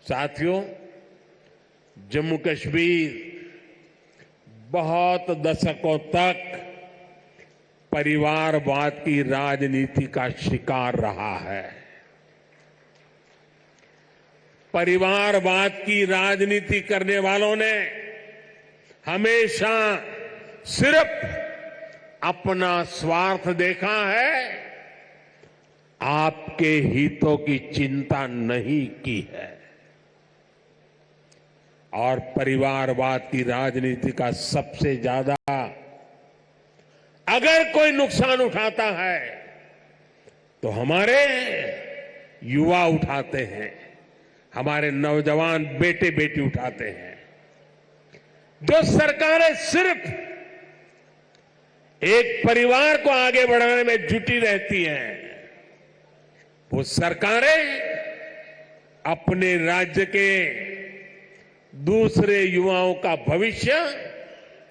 साथियों, जम्मू कश्मीर बहुत दशकों तक परिवारवाद की राजनीति का शिकार रहा है। परिवारवाद की राजनीति करने वालों ने हमेशा सिर्फ अपना स्वार्थ देखा है, आपके हितों की चिंता नहीं की है। और परिवारवाद की राजनीति का सबसे ज्यादा अगर कोई नुकसान उठाता है तो हमारे युवा उठाते हैं, हमारे नौजवान बेटे बेटी उठाते हैं। जो सरकारें सिर्फ एक परिवार को आगे बढ़ाने में जुटी रहती हैं, वो सरकारें अपने राज्य के दूसरे युवाओं का भविष्य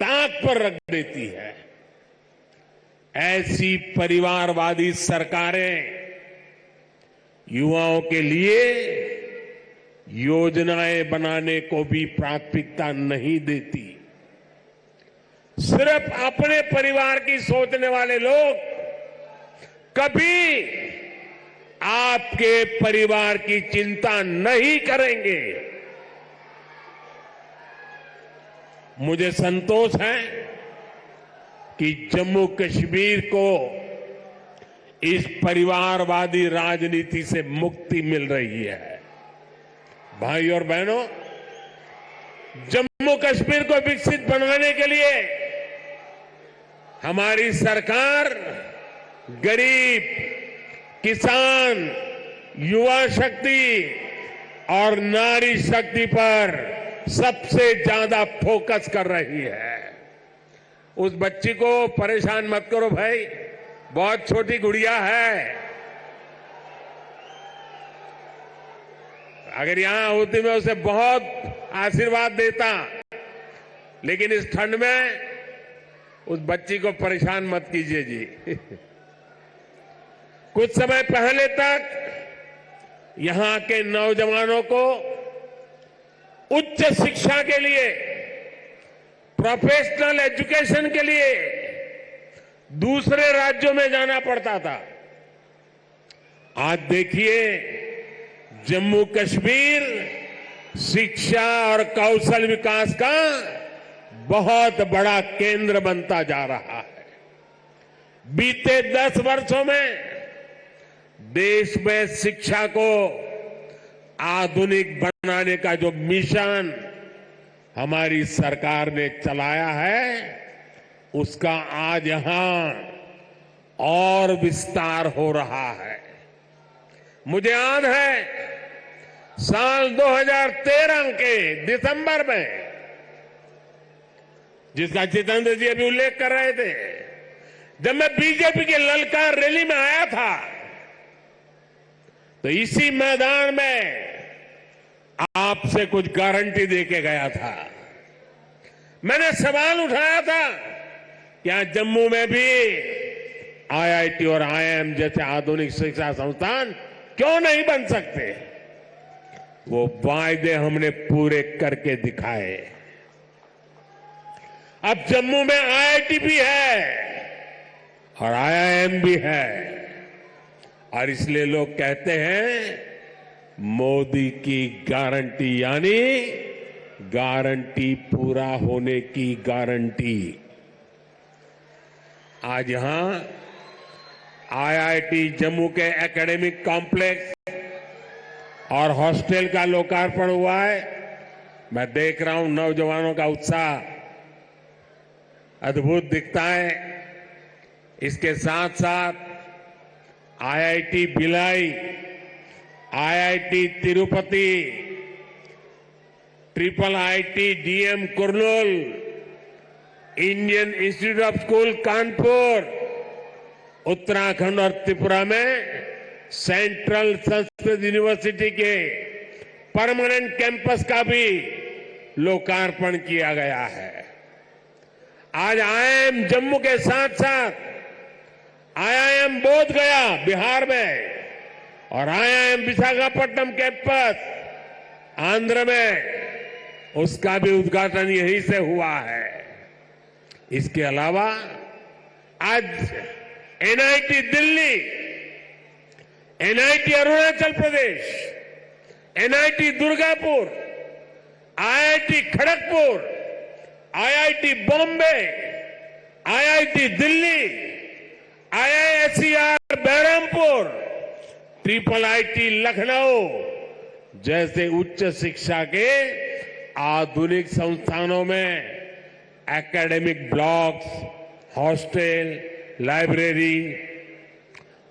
ताक पर रख देती है। ऐसी परिवारवादी सरकारें युवाओं के लिए योजनाएं बनाने को भी प्राथमिकता नहीं देती। सिर्फ अपने परिवार की सोचने वाले लोग कभी आपके परिवार की चिंता नहीं करेंगे। मुझे संतोष है कि जम्मू कश्मीर को इस परिवारवादी राजनीति से मुक्ति मिल रही है। भाई और बहनों, जम्मू कश्मीर को विकसित बनाने के लिए हमारी सरकार गरीब, किसान, युवा शक्ति और नारी शक्ति पर सबसे ज्यादा फोकस कर रही है। उस बच्ची को परेशान मत करो भाई, बहुत छोटी गुड़िया है। अगर यहां होती मैं उसे बहुत आशीर्वाद देता, लेकिन इस ठंड में उस बच्ची को परेशान मत कीजिए जी। कुछ समय पहले तक यहां के नौजवानों को उच्च शिक्षा के लिए, प्रोफेशनल एजुकेशन के लिए दूसरे राज्यों में जाना पड़ता था। आज देखिए, जम्मू कश्मीर शिक्षा और कौशल विकास का बहुत बड़ा केंद्र बनता जा रहा है। बीते 10 वर्षों में देश में शिक्षा को आधुनिक बनाने का जो मिशन हमारी सरकार ने चलाया है, उसका आज यहां और विस्तार हो रहा है। मुझे याद है साल 2013 के दिसंबर में, जिसका जितेंद्र जी अभी उल्लेख कर रहे थे, जब मैं बीजेपी के ललकार रैली में आया था, तो इसी मैदान में आपसे कुछ गारंटी देके गया था। मैंने सवाल उठाया था, क्या जम्मू में भी आईआईटी और आईआईएम जैसे आधुनिक शिक्षा संस्थान क्यों नहीं बन सकते? वो वायदे हमने पूरे करके दिखाए। अब जम्मू में आईआईटी भी है और आईआईएम भी है, और इसलिए लोग कहते हैं मोदी की गारंटी, यानी गारंटी पूरा होने की गारंटी। आज यहां आईआईटी जम्मू के एकेडमिक कॉम्प्लेक्स और हॉस्टल का लोकार्पण हुआ है। मैं देख रहा हूं नौजवानों का उत्साह अद्भुत दिखता है। इसके साथ साथ IIT Bhilai, IIT Tirupati, triple IT DM Kurnool, Indian institute of school Kanpur, Uttarakhand और त्रिपुरा में सेंट्रल संस्कृत यूनिवर्सिटी के परमानेंट कैंपस का भी लोकार्पण किया गया है। आज आईआईएम जम्मू के साथ साथ आईआईएम बोध गया बिहार में और आईआईएम विशाखापट्टनम कैंपस आंध्र में उसका भी उद्घाटन यहीं से हुआ है। इसके अलावा आज NIT Delhi, NIT Arunachal Pradesh, NIT Durgapur, IIT Kharagpur, IIT Bombay, IIT Delhi, IISER Berhampur, triple IT Lucknow जैसे उच्च शिक्षा के आधुनिक संस्थानों में academic blocks, hostel, library,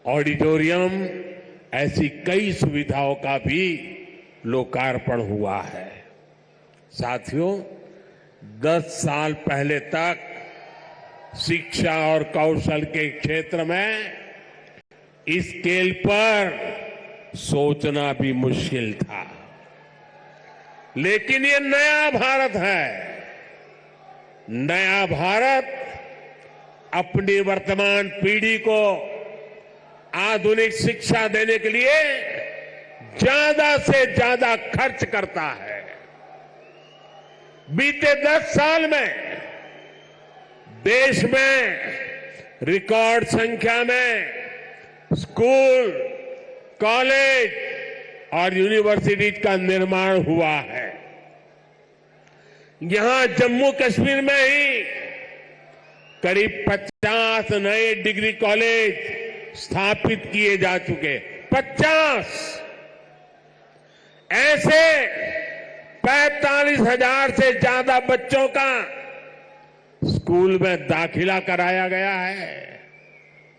auditorium ऐसी कई सुविधाओं का भी लोकार्पण हुआ है। साथियों, 10 साल पहले तक शिक्षा और कौशल के क्षेत्र में इस स्केल पर सोचना भी मुश्किल था, लेकिन ये नया भारत है। नया भारत अपनी वर्तमान पीढ़ी को आधुनिक शिक्षा देने के लिए ज्यादा से ज्यादा खर्च करता है। बीते 10 साल में देश में रिकॉर्ड संख्या में स्कूल, कॉलेज और यूनिवर्सिटीज का निर्माण हुआ है। यहां जम्मू कश्मीर में ही करीब 50 नए डिग्री कॉलेज स्थापित किए जा चुके। 50 ऐसे 45,000 से ज्यादा बच्चों का स्कूल में दाखिला कराया गया है।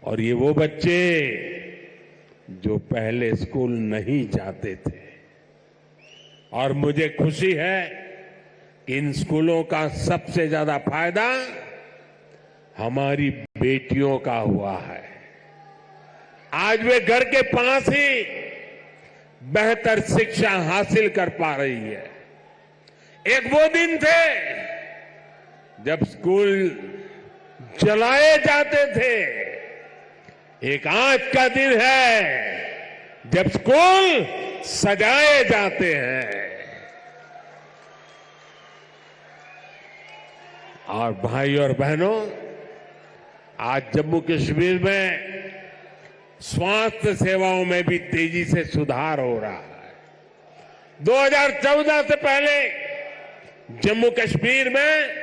और ये वो बच्चे जो पहले स्कूल नहीं जाते थे। और मुझे खुशी है कि इन स्कूलों का सबसे ज्यादा फायदा हमारी बेटियों का हुआ है। आज वे घर के पास ही बेहतर शिक्षा हासिल कर पा रही है। एक वो दिन थे जब स्कूल जलाए जाते थे, एक आज का दिन है जब स्कूल सजाए जाते हैं। और भाई और बहनों, आज जम्मू कश्मीर में स्वास्थ्य सेवाओं में भी तेजी से सुधार हो रहा है। 2014 से पहले जम्मू कश्मीर में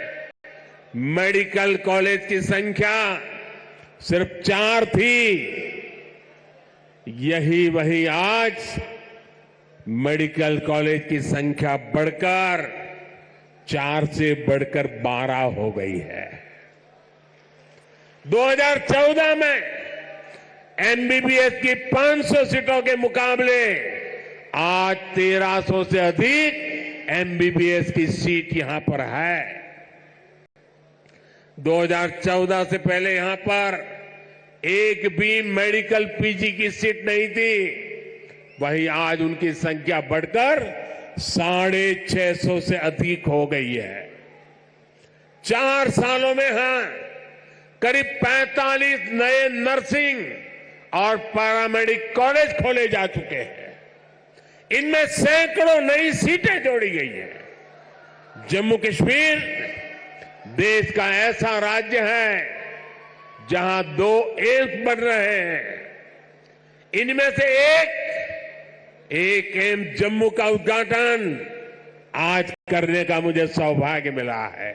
मेडिकल कॉलेज की संख्या सिर्फ 4 थी। यही वही आज मेडिकल कॉलेज की संख्या बढ़कर 4 से बढ़कर 12 हो गई है। 2014 में एमबीबीएस की 500 सीटों के मुकाबले आज 1300 से अधिक एमबीबीएस की सीट यहां पर है। 2014 से पहले यहां पर एक भी मेडिकल पीजी की सीट नहीं थी। वहीं आज उनकी संख्या बढ़कर 650 से अधिक हो गई है। 4 सालों में करीब 45 नए नर्सिंग और पैरामेडिक कॉलेज खोले जा चुके हैं। इनमें सैकड़ों नई सीटें जोड़ी गई हैं। जम्मू कश्मीर देश का ऐसा राज्य है जहां 2 एम्स बन रहे हैं। इनमें से एक एम्स जम्मू का उद्घाटन आज करने का मुझे सौभाग्य मिला है।